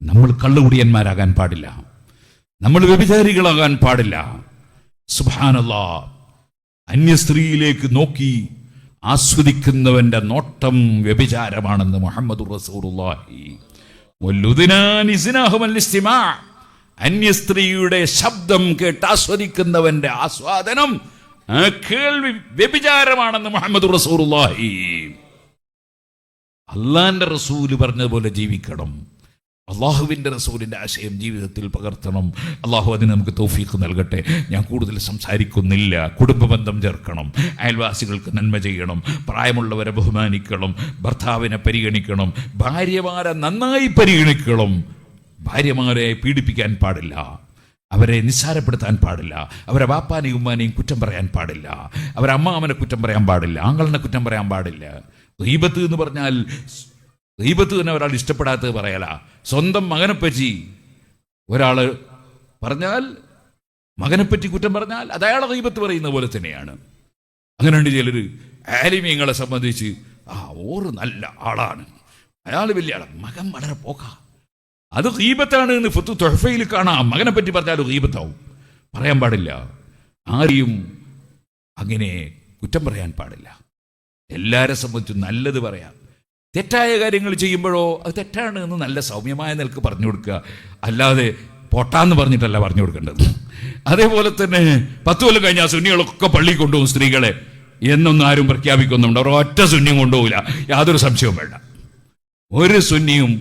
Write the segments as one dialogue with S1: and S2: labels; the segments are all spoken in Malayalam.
S1: നമ്മൾ കള്ളുകുടിയന്മാരാകാൻ പാടില്ല, നമ്മൾ വ്യഭിചാരികളാകാൻ പാടില്ല. സുബ്ഹാനല്ലാഹ്, അന്യ സ്ത്രീയിലേക്ക് നോക്കി ആസ്വദിക്കുന്നവന്റെ നോട്ടം വ്യഭിചാരമാണെന്ന് മുഹമ്മദുർ റസൂലുള്ളാഹി. അന്യ സ്ത്രീയുടെ ശബ്ദം കേട്ട് ആസ്വദിക്കുന്നവന്റെ ആസ്വാദനം, കേൾവി വ്യഭിചാരമാണെന്ന് മുഹമ്മദുർ റസൂലുള്ളാഹി. അള്ളാന്റെ റസൂല് പറഞ്ഞതുപോലെ ജീവിക്കണം. അള്ളാഹുവിൻ്റെ റസൂലിൻ്റെ ആശയം ജീവിതത്തിൽ പകർത്തണം. അള്ളാഹു അതിന് നമുക്ക് തൗഫീഖ് നൽകട്ടെ. ഞാൻ കൂടുതൽ സംസാരിക്കുന്നില്ല. കുടുംബബന്ധം ചേർക്കണം, അയൽവാസികൾക്ക് നന്മ ചെയ്യണം, പ്രായമുള്ളവരെ ബഹുമാനിക്കണം, ഭർത്താവിനെ പരിഗണിക്കണം, ഭാര്യമാരെ നന്നായി പരിഗണിക്കണം. ഭാര്യമാരെ പീഡിപ്പിക്കാൻ പാടില്ല, അവരെ നിസ്സാരപ്പെടുത്താൻ പാടില്ല, അവരെ ബാപ്പാനെയും ഉമ്മാനെയും കുറ്റം പറയാൻ പാടില്ല, അവരെ അമ്മാവനെ കുറ്റം പറയാൻ പാടില്ല, ആങ്ങളിനെ കുറ്റം പറയാൻ പാടില്ല. ഗീബത്ത് എന്ന് പറഞ്ഞാൽ ഗീബത്ത് തന്നെ ഒരാൾ ഇഷ്ടപ്പെടാത്തത് പറയല. സ്വന്തം മകനെപ്പറ്റി ഒരാൾ പറഞ്ഞാൽ, മകനെപ്പറ്റി കുറ്റം പറഞ്ഞാൽ അത് അയാളെ ഗീബത്ത് പറയുന്ന പോലെ തന്നെയാണ്. അങ്ങനെയുണ്ട് ചിലർ ആലിമീങ്ങളെ സംബന്ധിച്ച്, ഓറ് നല്ല ആളാണ്, അയാൾ വലിയ ആളാണ്, മകൻ വളരെ പോക്കാ, അത് ഗീബത്താണ് എന്ന് തുഹഫയിൽ കാണാം. മകനെ പറ്റി പറഞ്ഞാൽ ഗീബത്താവും, പറയാൻ പാടില്ല. ആരെയും അങ്ങനെ കുറ്റം പറയാൻ പാടില്ല. എല്ലാരെ സംബന്ധിച്ചും നല്ലത് പറയാം. തെറ്റായ കാര്യങ്ങൾ ചെയ്യുമ്പോഴോ അത് തെറ്റാണ് എന്ന് നല്ല സൗമ്യമായ നിലക്ക് പറഞ്ഞു കൊടുക്കുക, അല്ലാതെ പൊട്ടാന്ന് പറഞ്ഞിട്ടല്ല പറഞ്ഞു കൊടുക്കേണ്ടത്. അതേപോലെ തന്നെ 10 കൊല്ലം കഴിഞ്ഞാൽ സുന്നികളൊക്കെ പള്ളി കൊണ്ടുപോകും സ്ത്രീകളെ എന്നൊന്നും ആരും പ്രഖ്യാപിക്കുന്നുണ്ട്. അവർ ഒറ്റ സുന്നിയും കൊണ്ടുപോകില്ല, യാതൊരു സംശയവും വേണ്ട. ഒരു സുന്നിയും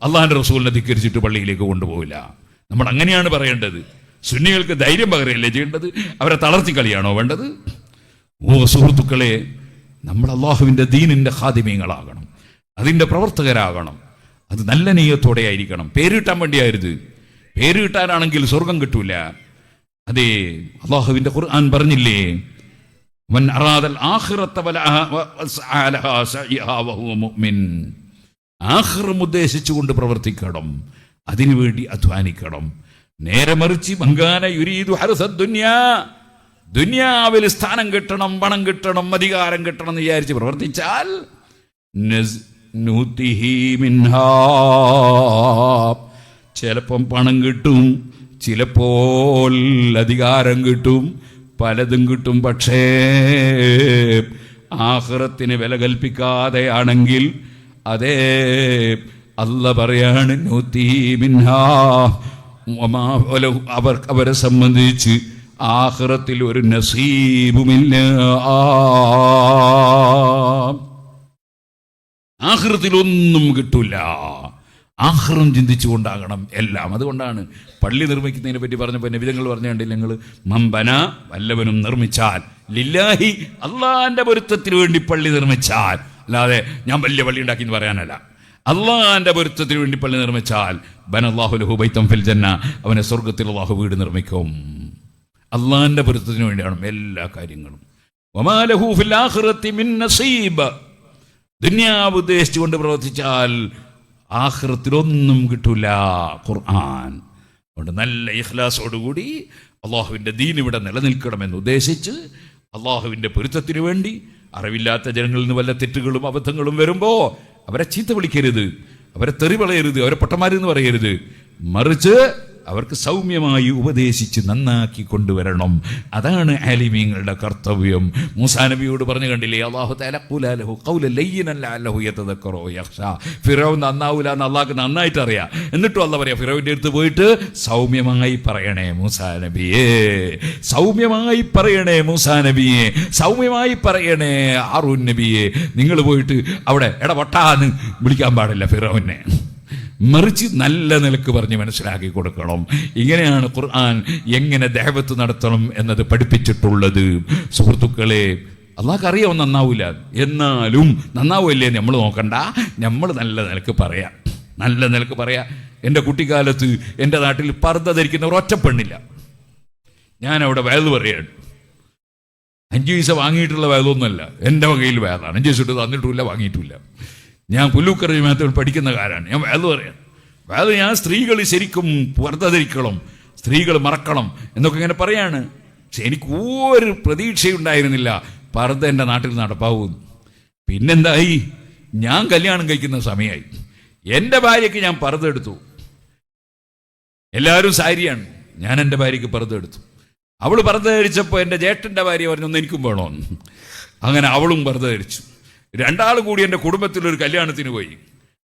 S1: അള്ളാഹിന്റെ റസൂലിനെ ധിക്കരിച്ചിട്ട് പള്ളിയിലേക്ക് കൊണ്ടുപോകില്ല. നമ്മൾ അങ്ങനെയാണ് പറയേണ്ടത്. സുന്നികൾക്ക് ധൈര്യം പകരല്ലേ ചെയ്യേണ്ടത്, അവരെ തളർത്തി കളിയാണോ വേണ്ടത്? സുഹൃത്തുക്കളെ, നമ്മൾ അള്ളാഹുവിൻ്റെ ദീനിൻ്റെ ഖാദിമീങ്ങളാകണം, അതിൻ്റെ പ്രവർത്തകരാകണം. അത് നല്ല നെയ്യത്തോടെ ആയിരിക്കണം. പേര് കിട്ടാൻ വേണ്ടിയായിരുന്നു. പേര് കിട്ടാനാണെങ്കിൽ സ്വർഗം കിട്ടൂല. അതെ, അള്ളാഹുവിൻ്റെ ഖുർആൻ പറഞ്ഞില്ലേ, മൻ അറാദൽ ആഖിറത വലഹാ സഅയഹാ വഹുവ മുഅ്മിൻ. ആഖിറം ഉദ്ദേശിച്ചുകൊണ്ട് പ്രവർത്തിക്കണം, അതിനുവേണ്ടി അധ്വാനിക്കണം. നേരെ മറിച്ച് മങ്കാന യുരീദു ഹർസദ് ദുനിയാ, ദുനിയാവിൽ സ്ഥാനം കിട്ടണം, പണം കിട്ടണം, അധികാരം കിട്ടണം എന്ന് വിചാരിച്ച് പ്രവർത്തിച്ചാൽ ചിലപ്പം പണം കിട്ടും, ചിലപ്പോൾ അധികാരം കിട്ടും, പലതും കിട്ടും. പക്ഷേ ആഖിറത്തിന് വില കൽപ്പിക്കാതെയാണെങ്കിൽ അതേ അല്ലാഹ് പറയാണ്, അവരെ സംബന്ധിച്ച് ആഖിറത്തിൽ ഒരു നസീബുമില്ല. ആഖിറത്തിൽ ഒന്നും കിട്ടൂല. ആഖിറം ചിന്തിച്ചുകൊണ്ടാകണം എല്ലാം. അതുകൊണ്ടാണ് പള്ളി നിർമ്മിക്കുന്നതിനെ പറ്റി പറഞ്ഞപ്പോൾ നബിതങ്ങൾ പറഞ്ഞു കണ്ടില്ല, നിങ്ങൾ മമ്പന, വല്ലവനും നിർമ്മിച്ചാൽ ലില്ലാഹി, അള്ളാന്റെ പൊരുത്തത്തിന് വേണ്ടി പള്ളി നിർമ്മിച്ചാൽ, അല്ലാതെ ഞാൻ വലിയ പള്ളി ഉണ്ടാക്കി എന്ന് പറയാനല്ല, അള്ളാന്റെ പൊരുത്തത്തിന് വേണ്ടി പള്ളി നിർമ്മിച്ചാൽ ബനല്ലാഹു ലഹു ബൈതൻ ഫിൽ ജന്ന, അവനെ സ്വർഗത്തിൽ അള്ളാഹു വീട് നിർമ്മിക്കും. അള്ളാന്റെ പൊരുത്തത്തിന് വേണ്ടിയാണ് എല്ലാ കാര്യങ്ങളും. വമാ ലഹു ഫിൽ ആഖിറതി മിൻ നസീബ്, ദുനിയാവ് ഉദ്ദേശിച്ചുകൊണ്ട് പ്രവർത്തിച്ചാൽ ആഖിറത്തിലൊന്നും കിട്ടൂല. ഖുർആൻ. അതുകൊണ്ട് നല്ല ഇഖ്ലാസോടുകൂടി അള്ളാഹുവിൻ്റെ ദീൻ ഇവിടെ നിലനിൽക്കണമെന്ന് ഉദ്ദേശിച്ച് അള്ളാഹുവിൻ്റെ പൊരുത്തത്തിന് വേണ്ടി അറിവില്ലാത്ത ജനങ്ങളിൽ നിന്ന് വല്ല തെറ്റുകളും അബദ്ധങ്ങളും വരുമ്പോൾ അവരെ ചീത്ത വിളിക്കരുത്, അവരെ തെറി പറയരുത്, അവരെ പൊട്ടന്മാരെന്ന് പറയരുത്. മറിച്ച് അവർക്ക് സൗമ്യമായി ഉപദേശിച്ച് നന്നാക്കി കൊണ്ടുവരണം. അതാണ് ആലിമീങ്ങളുടെ കർത്തവ്യം. മൂസാ നബിയോട് പറഞ്ഞു കണ്ടില്ലേ, അല്ലാഹു തആല ഖുല ലഹു ഖൗലൻ ലയ്യിനൻ ലഅല്ലഹു യതദക്കറു യഖ്ശാ. ഫിറഔൻ നന്നാവൂല എന്ന് അല്ലാഹുക്ക് നന്നായിട്ട് അറിയാം. എന്നിട്ടും അല്ലാഹ് പറയാ, ഫിറൗന്റെ അടുത്ത് പോയിട്ട് സൗമ്യമായി പറയണേ മൂസാ നബിയേ, സൗമ്യമായി പറയണേ മൂസാ നബിയേ, സൗമ്യമായി പറയണേ ഹാറൂൻ നബിയേ. നിങ്ങൾ പോയിട്ട് അവിടെ എടപൊട്ടാന്ന് വിളിക്കാൻ പാടില്ല ഫിറൗനെ. മറിച്ച് നല്ല നിലക്ക് പറഞ്ഞ് മനസ്സിലാക്കി കൊടുക്കണം. ഇങ്ങനെയാണ് ഖുർആൻ എങ്ങനെ ദഅവത്ത് നടത്തണം എന്നത് പഠിപ്പിച്ചിട്ടുള്ളത്. സുഹൃത്തുക്കളെ, അള്ളാഹ്ക്ക് അറിയാം നന്നാവൂല, എന്നാലും നന്നാവില്ലേ നമ്മൾ നോക്കണ്ട, നമ്മൾ നല്ല നിലക്ക് പറയാം, നല്ല നിലക്ക് പറയാം. എൻ്റെ കുട്ടിക്കാലത്ത് എൻ്റെ നാട്ടിൽ പർദ്ദ ധരിക്കുന്ന ഒരൊറ്റ പെണ്ണില്ല. ഞാനവിടെ വയല് പറയാണ്. 5 പൈസ വാങ്ങിയിട്ടുള്ള വയലൊന്നുമല്ല, എൻ്റെ വകയിൽ വയലാണ്. 5 പൈസ ഇട്ട് തന്നിട്ടില്ല, വാങ്ങിയിട്ടില്ല. ഞാൻ പുല്ലൂക്കര ജമാഅത്തിൽ പഠിക്കുന്ന കാലാണ്. ഞാൻ വേദ പറയാം, വേദ ഞാൻ സ്ത്രീകൾ ശരിക്കും പർദ്ദ ധരിക്കണം, സ്ത്രീകൾ മറക്കണം എന്നൊക്കെ ഇങ്ങനെ പറയാണ്. പക്ഷെ എനിക്ക് ഒരു പ്രതീക്ഷയുണ്ടായിരുന്നില്ല പർദ്ദ എൻ്റെ നാട്ടിൽ നടപ്പാവും. പിന്നെന്തായി, ഞാൻ കല്യാണം കഴിക്കുന്ന സമയമായി. എൻ്റെ ഭാര്യയ്ക്ക് ഞാൻ പർദ്ദ എടുത്തു. എല്ലാവരും സാരിയാണ്. ഞാൻ എൻ്റെ ഭാര്യയ്ക്ക് പർദ്ദ എടുത്തു. അവൾ പർദ്ദ ധരിച്ചപ്പോൾ എൻ്റെ ജേട്ടൻ്റെ ഭാര്യ പറഞ്ഞു ഒന്ന് എനിക്കും വേണമെന്ന്. അങ്ങനെ അവളും പർദ്ദ ധരിച്ചു. രണ്ടാളും കൂടി എൻ്റെ കുടുംബത്തിലൊരു കല്യാണത്തിന് പോയി.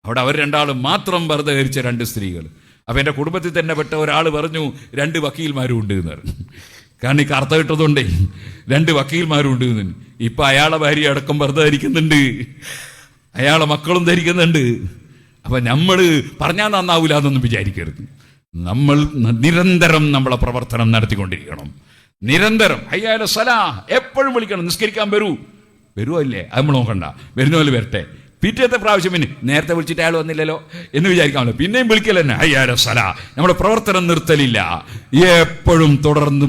S1: അവിടെ അവർ രണ്ടാളും മാത്രം പർദ്ദ ധരിച്ച 2 സ്ത്രീകൾ. അപ്പം എൻ്റെ കുടുംബത്തിൽ തന്നെ പെട്ട ഒരാൾ പറഞ്ഞു 2 വക്കീൽമാരും ഉണ്ട് എന്ന് പറഞ്ഞു. കാരണം ഈ കറുത്ത കിട്ടതുകൊണ്ടേ 2 വക്കീൽമാരും ഉണ്ട് എന്ന്. ഇപ്പം അയാളെ ഭാര്യ അടക്കം പർദ്ദ ധരിക്കുന്നുണ്ട്, അയാളെ മക്കളും ധരിക്കുന്നുണ്ട്. അപ്പം നമ്മൾ പറഞ്ഞാൽ നന്നാവില്ല എന്നൊന്നും വിചാരിക്കരുത്. നമ്മൾ നിരന്തരം നമ്മളെ പ്രവർത്തനം നടത്തിക്കൊണ്ടിരിക്കണം. നിരന്തരം ഹയ്യാല സലാ എപ്പോഴും വിളിക്കണം. നിസ്കരിക്കാൻ വരുമോ ഇല്ലേ അത് നമ്മൾ നോക്കണ്ട, വരുന്ന പോലെ വരട്ടെ. പിറ്റേത്തെ പ്രാവശ്യം പിന്നെ നേരത്തെ വിളിച്ചിട്ട് അയാൾ വന്നില്ലല്ലോ എന്ന് വിചാരിക്കാമല്ലോ, പിന്നെയും വിളിക്കൽ തന്നെ ഹയ്യാല സലാ. നമ്മുടെ പ്രവർത്തനം നിർത്തലില്ല, എപ്പോഴും തുടർന്ന്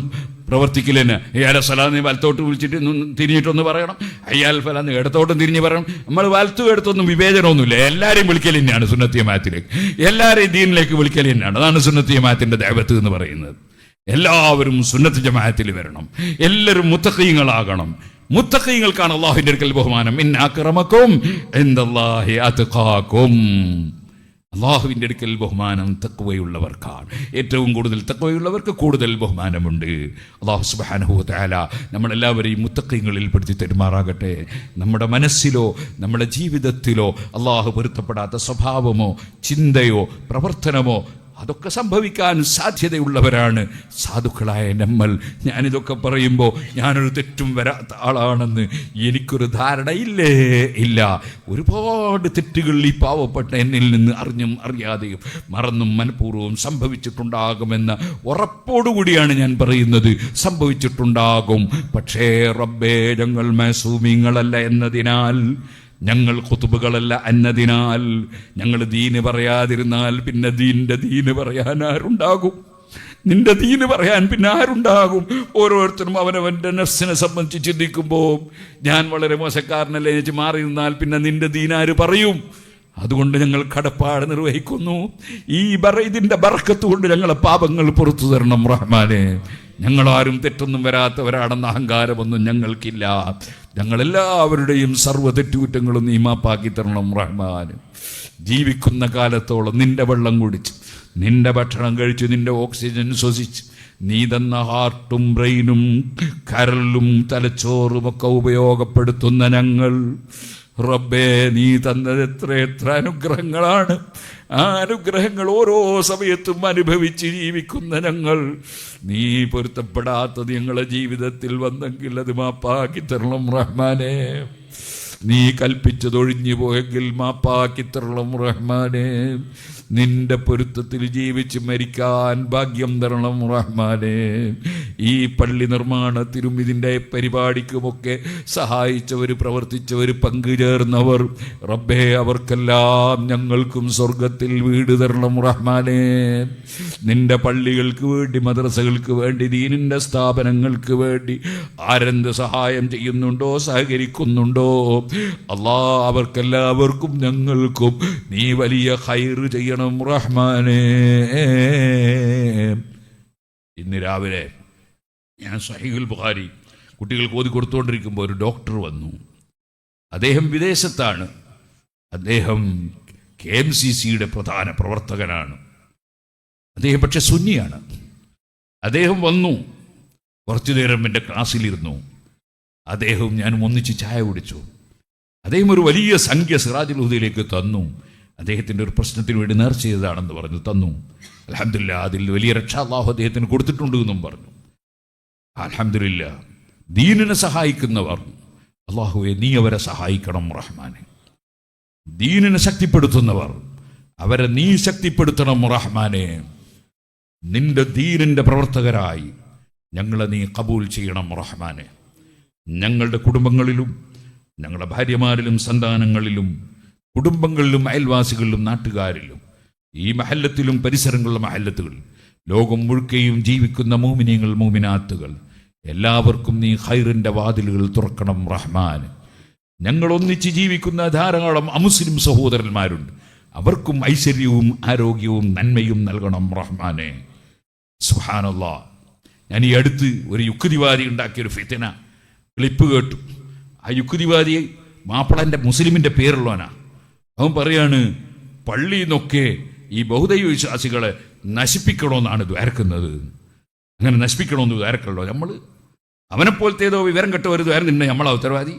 S1: പ്രവർത്തിക്കലെന്ന്. അയ്യാൽ ഫലാന്ന് വലത്തോട്ട് വിളിച്ചിട്ട് തിരിഞ്ഞിട്ടൊന്ന് പറയണം, അയ്യാൽ ഫലാന്ന് ഇടത്തോട്ടും തിരിഞ്ഞ് പറയണം. നമ്മൾ വലത്തും എടുത്തൊന്നും വിവേചനമൊന്നുമില്ല, എല്ലാവരെയും വിളിക്കൽ തന്നെയാണ് സുന്നത്ത് ജമാഅത്തിലേക്ക്, എല്ലാവരെയും ദീനിലേക്ക് വിളിക്കൽ തന്നെയാണ്. അതാണ് സുന്നത്ത് ജമാഅത്തിന്റെ ദഅവത്ത് എന്ന് പറയുന്നത്. എല്ലാവരും സുന്നത്ത് ജമാഅത്തിൽ വരണം, എല്ലാവരും മുത്തഖീങ്ങളാകണം. മുത്തഖീങ്ങൾക്കാണ് അല്ലാഹുവിന്റെ അടുക്കൽ ബഹുമാനം. ഇന്ന അക്രമക്കും ഇൻദല്ലാഹി അത്ഖാക്കും. അള്ളാഹുവിൻ്റെ അടുക്കൽ ബഹുമാനം തഖ്വയുള്ളവർക്കാണ്. ഏറ്റവും കൂടുതൽ തഖ്വയുള്ളവർക്ക് കൂടുതൽ ബഹുമാനമുണ്ട്. അള്ളാഹു സുബ്ഹാനഹു വ തആല നമ്മളെല്ലാവരെയും മുത്തഖീങ്ങളിൽ പെടുത്തി തരുമാറാകട്ടെ. നമ്മുടെ മനസ്സിലോ നമ്മുടെ ജീവിതത്തിലോ അള്ളാഹു പൊരുത്തപ്പെടാത്ത സ്വഭാവമോ ചിന്തയോ പ്രവർത്തനമോ അതൊക്കെ സംഭവിക്കാൻ സാധ്യതയുള്ളവരാണ് സാധുക്കളായ നമ്മൾ. ഞാനിതൊക്കെ പറയുമ്പോൾ ഞാനൊരു തെറ്റും വരാത്ത ആളാണെന്ന് എനിക്കൊരു ധാരണയില്ലേ ഇല്ല. ഒരുപാട് തെറ്റുകൾ ഈ പാവപ്പെട്ട എന്നിൽ നിന്ന് അറിഞ്ഞും അറിയാതെയും മറന്നും മനഃപൂർവ്വം സംഭവിച്ചിട്ടുണ്ടാകുമെന്ന ഉറപ്പോടുകൂടിയാണ് ഞാൻ പറയുന്നത്. സംഭവിച്ചിട്ടുണ്ടാകും. പക്ഷേ റബ്ബേ ഞങ്ങൾ മഅസൂമീങ്ങളല്ല എന്നതിനാൽ, ഞങ്ങൾ ഖുതുബുകളല്ല എന്നതിനാൽ, ഞങ്ങൾ ദീന് പറയാതിരുന്നാൽ പിന്നെ ദീന് പറയാൻ ആരുണ്ടാകും? നിന്റെ ദീന് പറയാൻ പിന്നെ ആരുണ്ടാകും? ഓരോരുത്തരും അവനവൻ്റെ നഫ്സിനെ സംബന്ധിച്ച് ചിന്തിക്കുമ്പോൾ ഞാൻ വളരെ മോശക്കാരനല്ലേ എന്ന് മാറി നിന്നാൽ പിന്നെ നിന്റെ ദീനാര് പറയും? അതുകൊണ്ട് ഞങ്ങൾ കടപ്പാട് നിർവഹിക്കുന്നു. ഇതിൻ്റെ ബർക്കത്ത് കൊണ്ട് ഞങ്ങളെ പാപങ്ങൾ പുറത്തു തരണം റഹ്മാനെ. ഞങ്ങളാരും തെറ്റൊന്നും വരാത്തവരാണെന്ന അഹങ്കാരമൊന്നും ഞങ്ങൾക്കില്ല. ഞങ്ങളെല്ലാവരുടെയും സർവ്വ തെറ്റുകുറ്റങ്ങളും നീ മാപ്പാക്കി തരണം റഹ്മാൻ. ജീവിക്കുന്ന കാലത്തോളം നിന്റെ വെള്ളം കുടിച്ച്, നിന്റെ ഭക്ഷണം കഴിച്ച്, നിന്റെ ഓക്സിജൻ ശ്വസിച്ച്, നീ തന്ന ഹാർട്ടും ബ്രെയിനും കരളും തലച്ചോറുമൊക്കെ ഉപയോഗപ്പെടുത്തുന്ന ഞങ്ങൾ റബ്ബേ, നീ തന്നത് എത്ര അനുഗ്രഹങ്ങളാണ്. ആ അനുഗ്രഹങ്ങൾ ഓരോ സമയത്തും അനുഭവിച്ച് ജീവിക്കുന്ന ഞങ്ങൾ, നീ പൊരുത്തപ്പെടാത്തത് ഞങ്ങളുടെ ജീവിതത്തിൽ വന്നെങ്കിൽ അത് മാപ്പാക്കി തരണം റഹ്മാനെ. നീ കൽപ്പിച്ചതൊഴിഞ്ഞു പോയെങ്കിൽ മാപ്പാക്കി തരണം റഹ്മാനെ. നിന്റെ പൊരുത്തത്തിൽ ജീവിച്ച് മരിക്കാൻ ഭാഗ്യം തരണം റഹ്മാനെ. ഈ പള്ളി നിർമ്മാണത്തിനും ഇതിൻ്റെ പരിപാടിക്കുമൊക്കെ സഹായിച്ചവർ, പ്രവർത്തിച്ചവർ, പങ്കുചേർന്നവർ റബ്ബേ, അവർക്കെല്ലാം ഞങ്ങൾക്കും സ്വർഗത്തിൽ വീട് തരണം റഹ്മാനെ. നിന്റെ പള്ളികൾക്ക് വേണ്ടി, മദ്രസകൾക്ക് വേണ്ടി, ദീനിൻ്റെ സ്ഥാപനങ്ങൾക്ക് വേണ്ടി ആരെന്ത് സഹായം ചെയ്യുന്നുണ്ടോ, സഹകരിക്കുന്നുണ്ടോ അല്ലാ, അവർക്കെല്ലാവർക്കും ഞങ്ങൾക്കും നീ വലിയ ഖൈർ ചെയ്യണം റഹ്മാനേ. ഇന്ന് രാവിലെ ഞാൻ സഹീഹുൽ ബുഖാരി കുട്ടികൾക്ക് ഓതി കൊടുത്തുകൊണ്ടിരിക്കുമ്പോൾ ഒരു ഡോക്ടർ വന്നു. അദ്ദേഹം വിദേശത്താണ്. അദ്ദേഹം KMCCയുടെ പ്രധാന പ്രവർത്തകനാണ്. അദ്ദേഹം പക്ഷെ സുന്നിയാണ്. അദ്ദേഹം വന്നു, കുറച്ചു നേരം എൻ്റെ ക്ലാസ്സിലിരുന്നു. അദ്ദേഹവും ഞാനും ഒന്നിച്ച് ചായ കുടിച്ചു. അദ്ദേഹം ഒരു വലിയ സംഖ്യ സിറാജുൽ ഹുദയിലേക്ക് തന്നു. അദ്ദേഹത്തിൻ്റെ ഒരു പ്രശ്നത്തിന് വേണ്ടി നേർച്ച ചെയ്തതാണെന്ന് പറഞ്ഞു തന്നു. അൽഹംദുലില്ലാ, അതിൽ വലിയ രക്ഷ അല്ലാഹു അദ്ദേഹത്തിന് കൊടുത്തിട്ടുണ്ട് എന്നും പറഞ്ഞു. അൽഹംദുലില്ലാ, ദീനിനെ സഹായിക്കുന്നവർ അല്ലാഹുവേ നീ അവരെ സഹായിക്കണം റഹ്മാനെ. ദീനിനെ ശക്തിപ്പെടുത്തുന്നവർ അവരെ നീ ശക്തിപ്പെടുത്തണം റഹ്മാനെ. നിന്റെ ദീനിൻ്റെ പ്രവർത്തകരായി ഞങ്ങളെ നീ കബൂൽ ചെയ്യണം റഹ്മാനെ. ഞങ്ങളുടെ കുടുംബങ്ങളിലും, ഞങ്ങളുടെ ഭാര്യമാരിലും, സന്താനങ്ങളിലും, കുടുംബങ്ങളിലും, അയൽവാസികളിലും, നാട്ടുകാരിലും, ഈ മഹല്ലത്തിലും പരിസരങ്ങളിലുള്ള മഹല്ലത്തുകളിൽ, ലോകം മുഴുക്കെയും ജീവിക്കുന്ന മോമിനീങ്ങൾ, മോമിനാത്തുകൾ എല്ലാവർക്കും നീ ഖൈറിൻ്റെ വാതിലുകൾ തുറക്കണം റഹ്മാൻ. ഞങ്ങൾ ഒന്നിച്ച് ജീവിക്കുന്ന ധാരാളം അമുസ്ലിം സഹോദരന്മാരുണ്ട്. അവർക്കും ഐശ്വര്യവും ആരോഗ്യവും നന്മയും നൽകണം റഹ്മാനെ. സുബ്ഹാനല്ലാഹ്, ഞാൻ ഈ അടുത്ത് ഒരു യുക്തിവാദി ഉണ്ടാക്കിയൊരു ഫിത്ന ക്ലിപ്പ് കേട്ടു. ആ യുക്തിവാദി മാപ്പിളൻ്റെ മുസ്ലിമിൻ്റെ പേരുള്ളവനാ. അവൻ പറയാണ്, പള്ളിയിൽ നിന്നൊക്കെ ഈ ബഹുദൈവ വിശ്വാസികളെ നശിപ്പിക്കണമെന്നാണ് ദ്വാരക്കുന്നത്. അങ്ങനെ നശിപ്പിക്കണമെന്ന് ദ്വാരക്കല്ലോ നമ്മൾ. അവനെപ്പോലത്തേതോ വിവരം കെട്ടവർ ദ്വാരം നമ്മളാ ഉത്തരവാദി.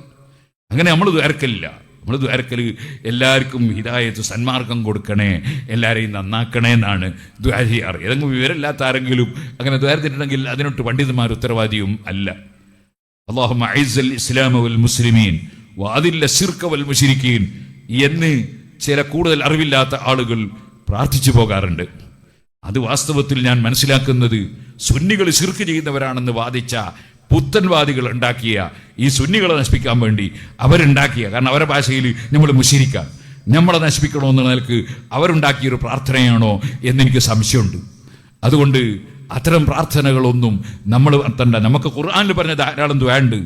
S1: അങ്ങനെ നമ്മൾ ദ്വാരക്കലില്ല. നമ്മൾ ദ്വാരക്കൽ എല്ലാവർക്കും ഹിദായത്ത് സന്മാർഗം കൊടുക്കണേ, എല്ലാവരെയും നന്നാക്കണേ എന്നാണ് ദ്വാര ചെയ്യാറ്. ഏതെങ്കിലും വിവരമില്ലാത്ത ആരെങ്കിലും അങ്ങനെ ദ്വാരത്തിട്ടുണ്ടെങ്കിൽ അതിനൊട്ട് പണ്ഡിതന്മാർ ഉത്തരവാദിയും അല്ല. അല്ലാഹുമ്മ അഇസ്സൽ ഇസ്ലാമ വൽ മുസ്ലിമീൻ വഅദില്ല ശിർക വൽ മുശ്രിക്കീൻ എന്ന് ചില കൂടുതൽ അറിവില്ലാത്ത ആളുകൾ പ്രാർത്ഥിച്ചു പോകാറുണ്ട്. അത് വാസ്തവത്തിൽ ഞാൻ മനസ്സിലാക്കുന്നത് സുന്നികൾ ശിർക്ക് ചെയ്യുന്നവരാണെന്ന് വാദിച്ച പുത്തൻവാദികൾ ഉണ്ടാക്കിയ ഈ സുന്നികളെ നശിപ്പിക്കാൻ വേണ്ടി അവരുണ്ടാക്കിയ, കാരണം അവരുടെ ഭാഷയിൽ നമ്മൾ മുശ്രിക്കാൻ നമ്മളെ നശിപ്പിക്കണമെന്ന നിലക്ക് അവരുണ്ടാക്കിയൊരു പ്രാർത്ഥനയാണോ എന്നെനിക്ക് സംശയമുണ്ട്. അതുകൊണ്ട് അത്തരം പ്രാർത്ഥനകളൊന്നും നമ്മൾ നടത്തണ്ട. നമുക്ക് ഖുർആനിൽ പറഞ്ഞ ധാരാളം ദുആണ്ട്,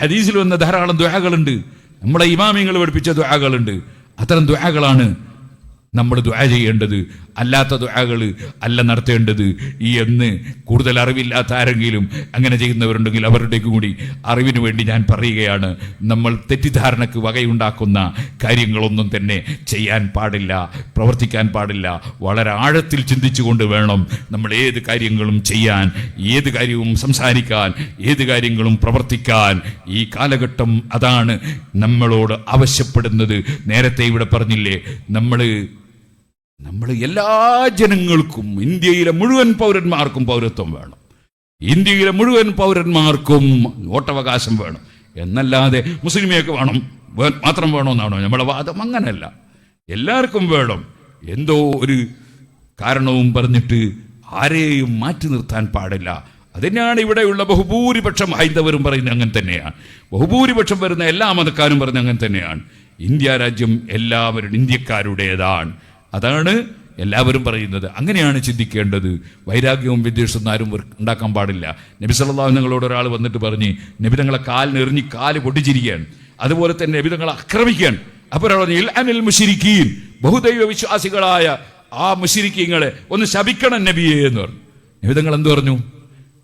S1: ഹദീസിൽ വന്ന ധാരാളം ദുആകളുണ്ട്, നമ്മളെ ഇമാമിങ്ങൾ പഠിപ്പിച്ച ദുആകളുണ്ട്. അത്തരം ദുആകളാണ് നമ്മൾ ദുആ ചെയ്യേണ്ടത്, അല്ലാത്ത ദുആകൾ അല്ല നടത്തേണ്ടത് എന്ന് കൂടുതൽ അറിവില്ലാത്ത ആരെങ്കിലും അങ്ങനെ ചെയ്യുന്നവരുണ്ടെങ്കിൽ അവരുടെ കൂടി അറിവിന് വേണ്ടി ഞാൻ പറയുകയാണ്. നമ്മൾ തെറ്റിദ്ധാരണക്ക് വകയുണ്ടാക്കുന്ന കാര്യങ്ങളൊന്നും തന്നെ ചെയ്യാൻ പാടില്ല, പ്രവർത്തിക്കാൻ പാടില്ല. വളരെ ആഴത്തിൽ ചിന്തിച്ചുകൊണ്ട് വേണം നമ്മൾ ഏത് കാര്യങ്ങളും ചെയ്യാൻ, ഏത് കാര്യവും സംസാരിക്കാൻ, ഏത് കാര്യങ്ങളും പ്രവർത്തിക്കാൻ. ഈ കാലഘട്ടം അതാണ് നമ്മളോട് ആവശ്യപ്പെടുന്നത്. നേരത്തെ ഇവിടെ പറഞ്ഞില്ലേ, നമ്മൾ എല്ലാ ജനങ്ങൾക്കും, ഇന്ത്യയിലെ മുഴുവൻ പൗരന്മാർക്കും പൗരത്വം വേണം, ഇന്ത്യയിലെ മുഴുവൻ പൗരന്മാർക്കും വോട്ടവകാശം വേണം എന്നല്ലാതെ മുസ്ലിമിയൊക്കെ വേണം മാത്രം വേണമെന്നാണോ നമ്മുടെ വാദം? അങ്ങനല്ല, എല്ലാവർക്കും വേണം. എന്തോ ഒരു കാരണവും പറഞ്ഞിട്ട് ആരെയും മാറ്റി നിർത്താൻ പാടില്ല. അതിനാണ് ഇവിടെയുള്ള ബഹുഭൂരിപക്ഷം ഹൈന്ദവരും പറയുന്നത് അങ്ങനെ തന്നെയാണ്. ബഹുഭൂരിപക്ഷം വരുന്ന എല്ലാ മതക്കാരും പറയുന്നത് അങ്ങനെ തന്നെയാണ്. ഇന്ത്യ രാജ്യം എല്ലാവരും ഇന്ത്യക്കാരുടേതാണ്. അതാണ് എല്ലാവരും പറയുന്നത്. അങ്ങനെയാണ് ചിന്തിക്കേണ്ടത്. വൈരാഗ്യവും വിദ്വേഷവും ആരും ഉണ്ടാക്കാൻ പാടില്ല. നബി സല്ലല്ലാഹു അലൈഹി വസല്ലമയോട് ഒരാൾ വന്നിട്ട് പറഞ്ഞ് നബി തങ്ങളെ കാലിനെറിഞ്ഞ് കാല് പൊട്ടിച്ചിരിക്കുകയാണ്, അതുപോലെ തന്നെ നബി തങ്ങളെ ആക്രമിക്കുകയാണ്. അപ്പോൾ ഒരാൾ പറഞ്ഞു ഇൽഅനിൽ മുശ്രിക്കീൻ, ബഹുദൈവ വിശ്വാസികളായ ആ മുശ്രിക്കീങ്ങളെ ഒന്ന് ശപിക്കണം നബിയെ എന്ന് പറഞ്ഞു. നബി തങ്ങൾ എന്ത് പറഞ്ഞു?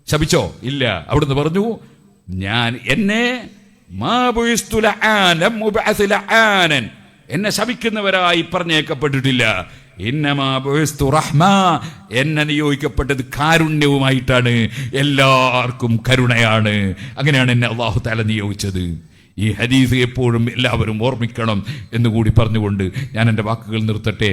S1: ശപിച്ചോ? ഇല്ല. അവിടുന്ന് പറഞ്ഞു, എന്നെ ശപിക്കുന്നവരായി പറഞ്ഞേക്കപ്പെട്ടിട്ടില്ല. എന്നെ നിയോഗിക്കപ്പെട്ടത് കാരുണ്യവുമായിട്ടാണ്, എല്ലാവർക്കും കരുണയാണ്. അങ്ങനെയാണ് എന്നെ അല്ലാഹു തആല നിയോഗിച്ചത്. ഈ ഹദീസ് എപ്പോഴും എല്ലാവരും ഓർമ്മിക്കണം എന്നുകൂടി പറഞ്ഞുകൊണ്ട് ഞാൻ എൻ്റെ വാക്കുകൾ നിർത്തട്ടെ.